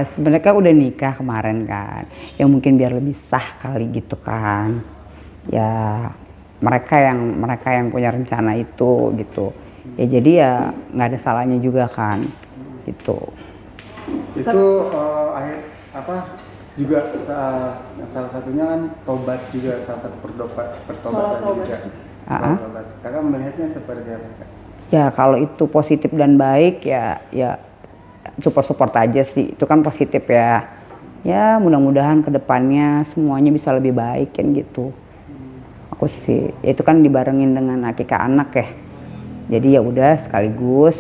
Ya sebenarnya kan udah nikah kemarin kan, ya mungkin biar lebih sah kali gitu kan. Ya mereka yang punya rencana itu gitu. Ya jadi ya nggak ada salahnya juga kan, gitu. Itu akhir apa juga salah satunya kan tobat juga, salah satu pertobatan juga. Tobat. Kakak melihatnya seperti apa, Kak? Ya kalau itu positif dan baik ya support aja sih, itu kan positif ya. Ya mudah-mudahan kedepannya semuanya bisa lebih baik kan gitu. Aku sih, ya itu kan dibarengin dengan akikah anak ya. Jadi ya udah sekaligus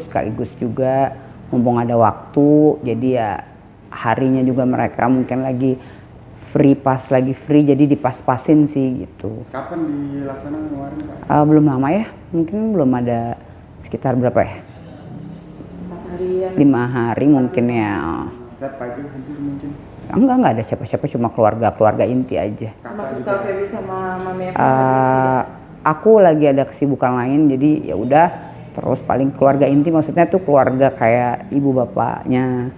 juga mumpung ada waktu. Jadi ya harinya juga mereka mungkin lagi free, jadi dipas-pasin sih gitu. Kapan dilaksanakan kemarin, Pak? Belum lama ya, mungkin belum ada, sekitar berapa ya? 5 hari mungkin ya. Saat pagi hampir mungkin. Enggak ada siapa-siapa, cuma keluarga inti aja. Maksud Kak Feby sama Mami Aku lagi ada kesibukan lain, jadi ya udah terus paling keluarga inti, maksudnya tuh keluarga kayak ibu bapaknya,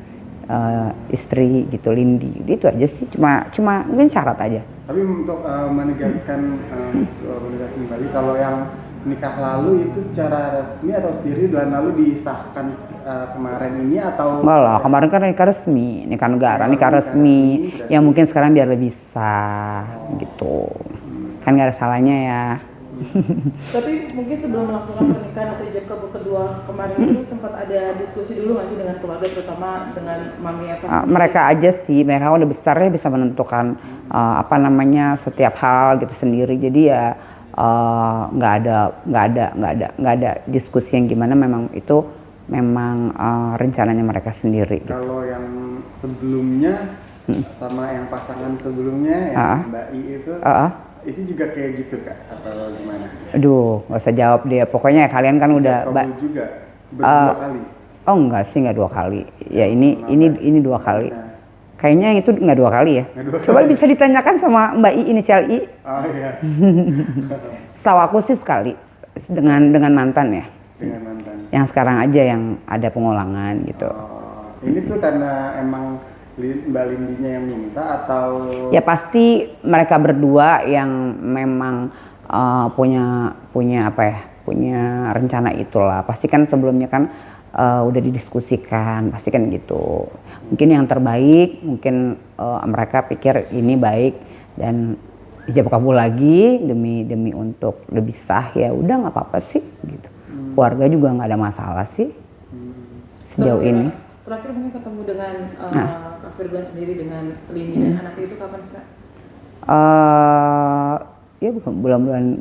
istri gitu, Lindi, itu aja sih, cuma mungkin syarat aja. Tapi untuk menegaskan kembali, kalau yang nikah lalu itu secara resmi atau siri bulan lalu disahkan kemarin ini atau? Enggak lah, kemarin kan nikah resmi, nikah negara, nikah resmi. Ya mungkin sekarang biar lebih sah gitu. Kan gak ada salahnya ya. Tapi mungkin sebelum melangsungkan pernikahan atau ijab kabul kedua kemarin itu sempat ada diskusi dulu nggak sih dengan keluarga, terutama dengan Mami Eva sendiri? Mereka aja sih, mereka udah besar ya, bisa menentukan setiap hal gitu sendiri. Jadi ya nggak ada diskusi yang gimana, memang itu rencananya mereka sendiri. Kalau yang sebelumnya sama yang pasangan sebelumnya yang Mbak I itu juga kayak gitu, Kak, atau gimana? Aduh, nggak usah jawab deh. Pokoknya kalian kan udah juga berdua kali. Oh enggak sih, nggak 2 kali. Ya ini 2 kali. Kayaknya itu nggak 2 kali ya. Coba bisa ditanyakan sama Mbak I, inisial I. Oh iya. Setahu aku sih sekali dengan mantan ya. Dengan mantan. Yang sekarang aja yang ada pengulangan gitu. Ini tuh karena emang Mbak Lindinya yang minta atau? Ya pasti mereka berdua yang memang punya rencana itulah. Pasti kan sebelumnya kan udah didiskusikan, pasti kan gitu. Mungkin yang terbaik, mungkin mereka pikir ini baik dan ijab kabul lagi demi untuk lebih sah, ya udah nggak apa-apa sih gitu. Keluarga juga nggak ada masalah sih sejauh ini. Terakhir mungkin ketemu dengan Kak Virgon sendiri dengan Lini dan anaknya itu kapan sih, Kak? Ya bulan-bulan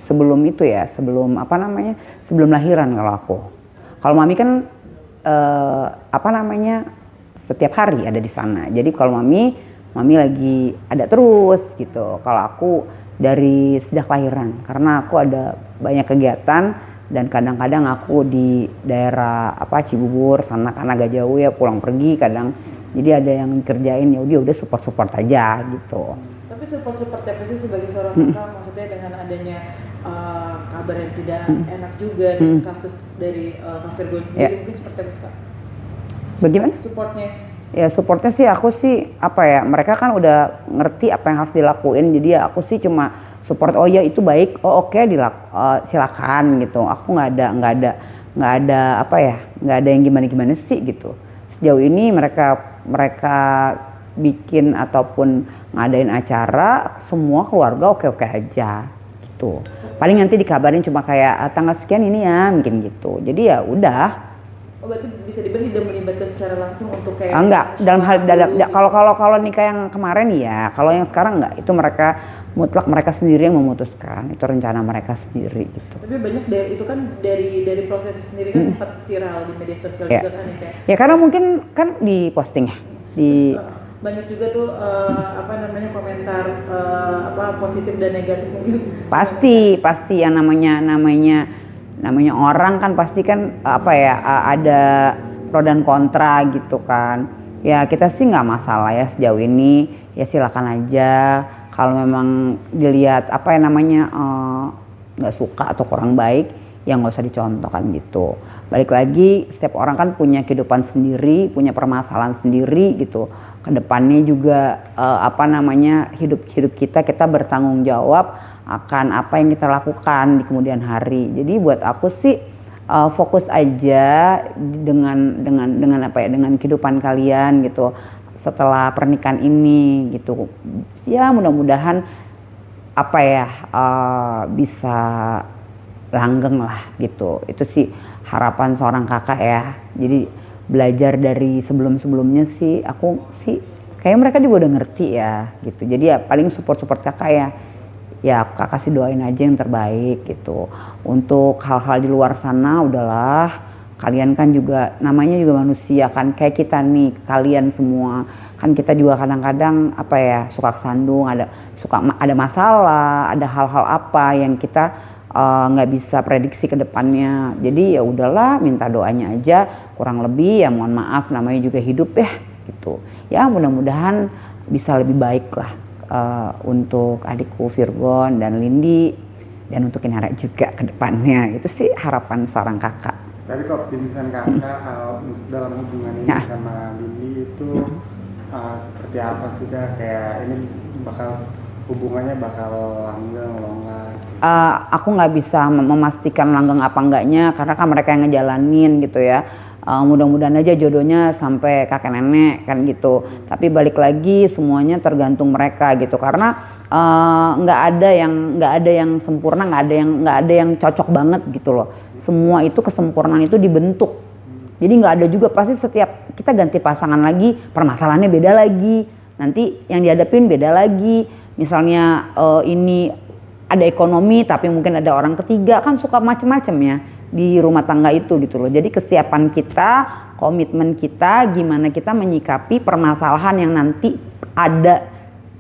sebelum itu ya, sebelum lahiran kalau aku. Kalau Mami kan setiap hari ada di sana. Jadi kalau Mami lagi ada terus gitu. Kalau aku dari sejak lahiran, karena aku ada banyak kegiatan. Dan kadang-kadang aku di daerah Cibubur sana kan agak jauh ya, pulang pergi kadang, jadi ada yang kerjain, ya udah support aja gitu. Tapi support apa sih sebagai seorang kakak, maksudnya dengan adanya kabar yang tidak enak juga, terus kasus dari Kak Virgon sendiri mungkin seperti apa sih, Kak? Bagaimana? Supportnya? Ya supportnya sih aku sih mereka kan udah ngerti apa yang harus dilakuin, jadi ya aku sih cuma support, oh ya itu baik, oh oke, silakan gitu. Aku nggak ada yang gimana sih gitu. Sejauh ini mereka bikin ataupun ngadain acara, semua keluarga oke aja gitu. Paling nanti dikabarin cuma kayak tanggal sekian ini ya, mungkin gitu. Jadi ya udah. Oh, berarti bisa dibilang tidak melibatkan secara langsung untuk kayak enggak, kalau nikah yang kemarin ya, kalau yang sekarang enggak, itu mutlak mereka sendiri yang memutuskan, itu rencana mereka sendiri gitu. Tapi banyak dari prosesnya sendiri kan sempat viral di media sosial juga kan ya? Ya karena mungkin kan di posting ya. Banyak juga tuh komentar positif dan negatif mungkin. Pasti yang namanya orang kan pasti kan ada pro dan kontra gitu kan. Ya kita sih nggak masalah ya sejauh ini, ya silakan aja. Kalau memang dilihat nggak suka atau kurang baik, ya nggak usah dicontohkan gitu. balik lagi setiap orang kan punya kehidupan sendiri, punya permasalahan sendiri gitu. Kedepannya juga hidup kita bertanggung jawab akan apa yang kita lakukan di kemudian hari. Jadi buat aku sih fokus aja dengan kehidupan kalian gitu setelah pernikahan ini gitu. Ya mudah-mudahan bisa langgeng lah gitu. Itu sih harapan seorang kakak ya. Jadi belajar dari sebelumnya sih aku sih kayak mereka juga udah ngerti ya gitu. Jadi ya paling support kakak ya kakak sih doain aja yang terbaik gitu. Untuk hal-hal di luar sana udahlah, kalian kan juga namanya juga manusia kan kayak kita nih, kalian semua kan kita juga kadang-kadang suka kesandung, ada masalah, ada hal-hal apa yang kita nggak bisa prediksi ke depannya. Jadi ya udahlah, minta doanya aja, kurang lebih ya mohon maaf, namanya juga hidup ya gitu. Ya mudah-mudahan bisa lebih baik lah untuk adikku Virgon dan Lindi, dan untuk Inara juga ke depannya. Itu sih harapan seorang kakak. Tapi kok optimisan kakak untuk dalam hubungan ini sama Lindi itu seperti apa sih Kak? Kayak ini hubungannya bakal langgeng, longgar? Aku nggak bisa memastikan langgeng apa enggaknya karena kan mereka yang ngejalanin gitu ya. Mudah-mudahan aja jodohnya sampai kakek nenek kan gitu. Tapi balik lagi semuanya tergantung mereka gitu, karena nggak ada yang sempurna, nggak ada yang cocok banget gitu loh. Semua itu kesempurnaan itu dibentuk. Jadi nggak ada juga, pasti setiap kita ganti pasangan lagi permasalahannya beda lagi. Nanti yang dihadapin beda lagi. Misalnya ini ada ekonomi tapi mungkin ada orang ketiga, kan suka macem-macem ya di rumah tangga itu gitu loh. Jadi kesiapan kita, komitmen kita, gimana kita menyikapi permasalahan yang nanti ada.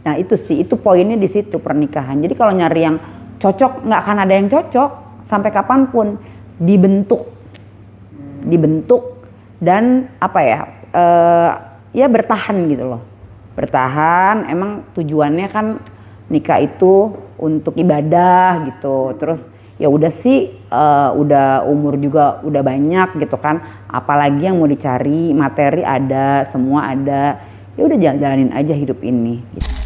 Nah itu sih, itu poinnya di situ pernikahan. Jadi kalau nyari yang cocok, nggak akan ada yang cocok sampai kapanpun. Dibentuk dan ya bertahan gitu loh. Bertahan, emang tujuannya kan nikah itu untuk ibadah gitu. Terus ya udah sih, udah umur juga udah banyak gitu kan, apalagi yang mau dicari, materi ada, semua ada, ya udah jalanin aja hidup ini gitu.